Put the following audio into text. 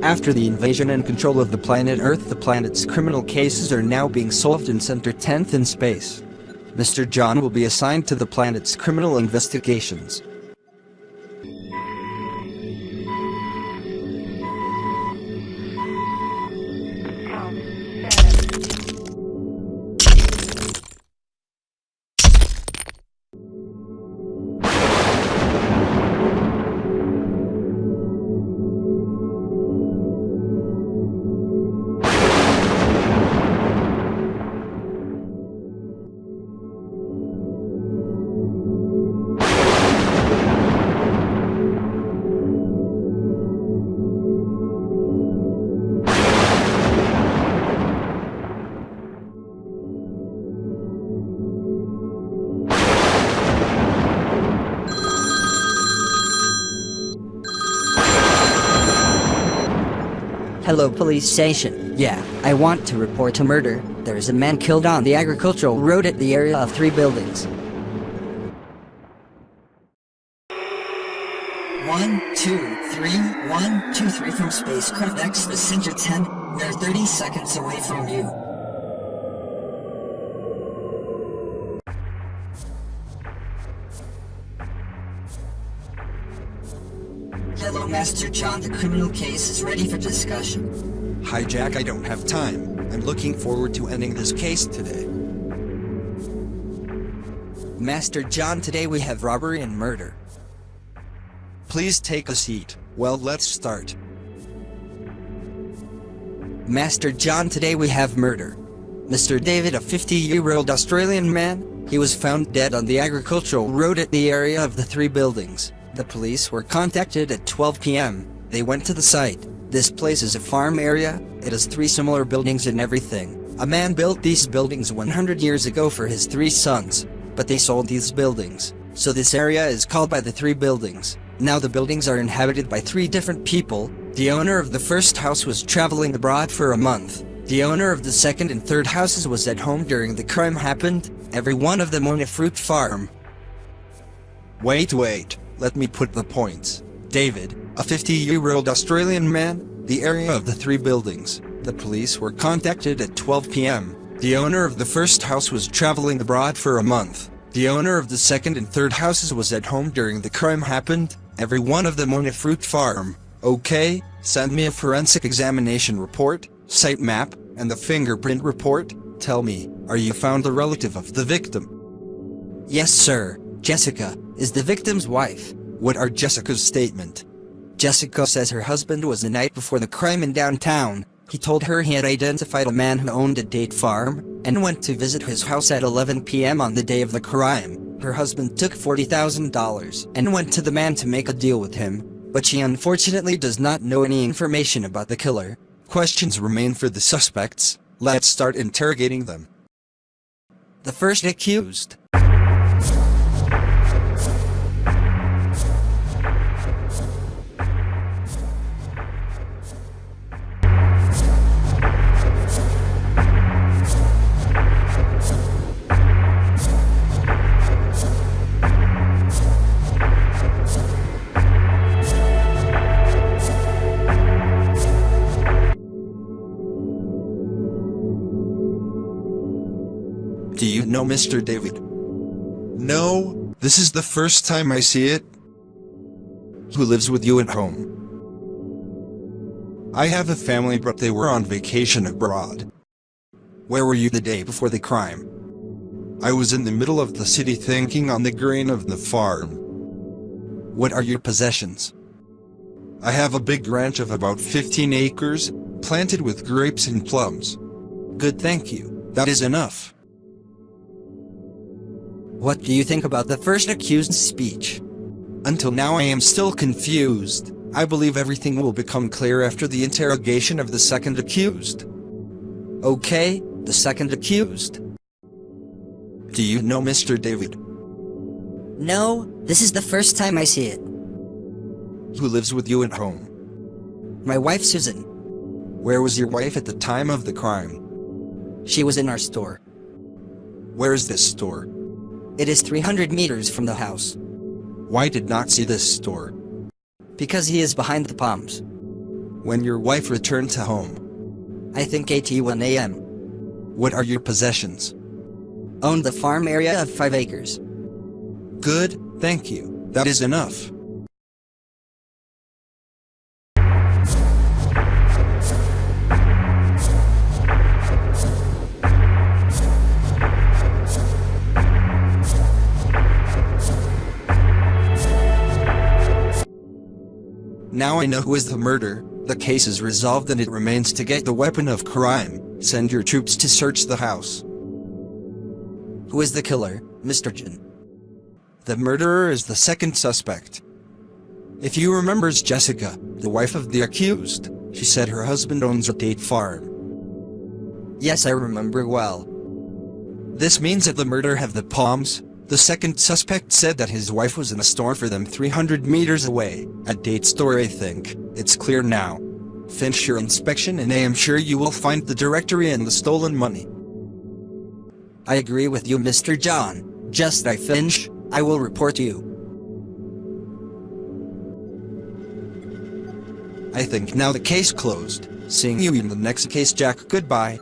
After the invasion and control of the planet Earth, the planet's criminal cases are now being solved in Center 10th in space. Mr. John will be assigned to the planet's criminal investigations. Hello, police station. Yeah, I want to report a murder. There is a man killed on the agricultural road at the area of 3 buildings. 1, 2, 3, 1, 2, 3 from spacecraft X to Center 10. We're 30 seconds away from you. Hello, Master John. The criminal case is ready for discussion. Hi, Jack. I don't have time. I'm looking forward to ending this case today. Master John, today we have robbery and murder. Please take a seat. Well, let's start. Master John, today we have murder. Mr. David, a 50-year-old Australian man, he was found dead on the agricultural road at the area of the 3 buildings. The police were contacted at 12 p.m. They went to the site. This place is a farm area. It has 3 similar buildings and everything. A man built these buildings 100 years ago for his 3 sons, but they sold these buildings. So this area is called by the 3 buildings. Now the buildings are inhabited by 3 different people. The owner of the first house was traveling abroad for a month. The owner of the second and third houses was at home during the crime happened. Every one of them owned a fruit farm. Wait. Let me put the points. David, a 50-year-old Australian man, the area of the 3 buildings. The police were contacted at 12 p.m. The owner of the first house was traveling abroad for a month. The owner of the second and third houses was at home during the crime happened. Every one of them owned a fruit farm. Okay, send me a forensic examination report, site map, and the fingerprint report. Tell me, are you found a relative of the victim? Yes, sir. Jessica is the victim's wife. What are Jessica's statement? Jessica says her husband was the night before the crime in downtown. He told her he had identified a man who owned a date farm, and went to visit his house at 11 p.m. on the day of the crime. Her husband took $40,000 and went to the man to make a deal with him, but she unfortunately does not know any information about the killer. Questions remain for the suspects. Let's start interrogating them. The first accused. Do you know Mr. David? No, this is the first time I see it. Who lives with you at home? I have a family, but they were on vacation abroad. Where were you the day before the crime? I was in the middle of the city thinking on the grain of the farm. What are your possessions? I have a big ranch of about 15 acres, planted with grapes and plums. Good, thank you. That is enough. What do you think about the first accused's speech? Until now I am still confused. I believe everything will become clear after the interrogation of the second accused. Okay, the second accused. Do you know Mr. David? No, this is the first time I see it. Who lives with you at home? My wife Susan. Where was your wife at the time of the crime? She was in our store. Where is this store? It is 300 meters from the house. Why did not see this store? Because he is behind the palms. When your wife returned to home. I think 8:01 a.m. What are your possessions? Owned the farm area of 5 acres. Good, thank you. That is enough. Now I know who is the murderer. The case is resolved and it remains to get the weapon of crime. Send your troops to search the house. Who is the killer, Mr. Jin? The murderer is the second suspect. If you remembers Jessica, the wife of the accused, she said her husband owns a date farm. Yes, I remember well. This means that the murderer have the palms. The second suspect said that his wife was in a store for them 300 meters away. A date store, I think. It's clear now. Finish your inspection and I am sure you will find the directory and the stolen money. I agree with you, Mr. John. Just I finish, I will report you. I think now the case closed. Seeing you in the next case, Jack. Goodbye.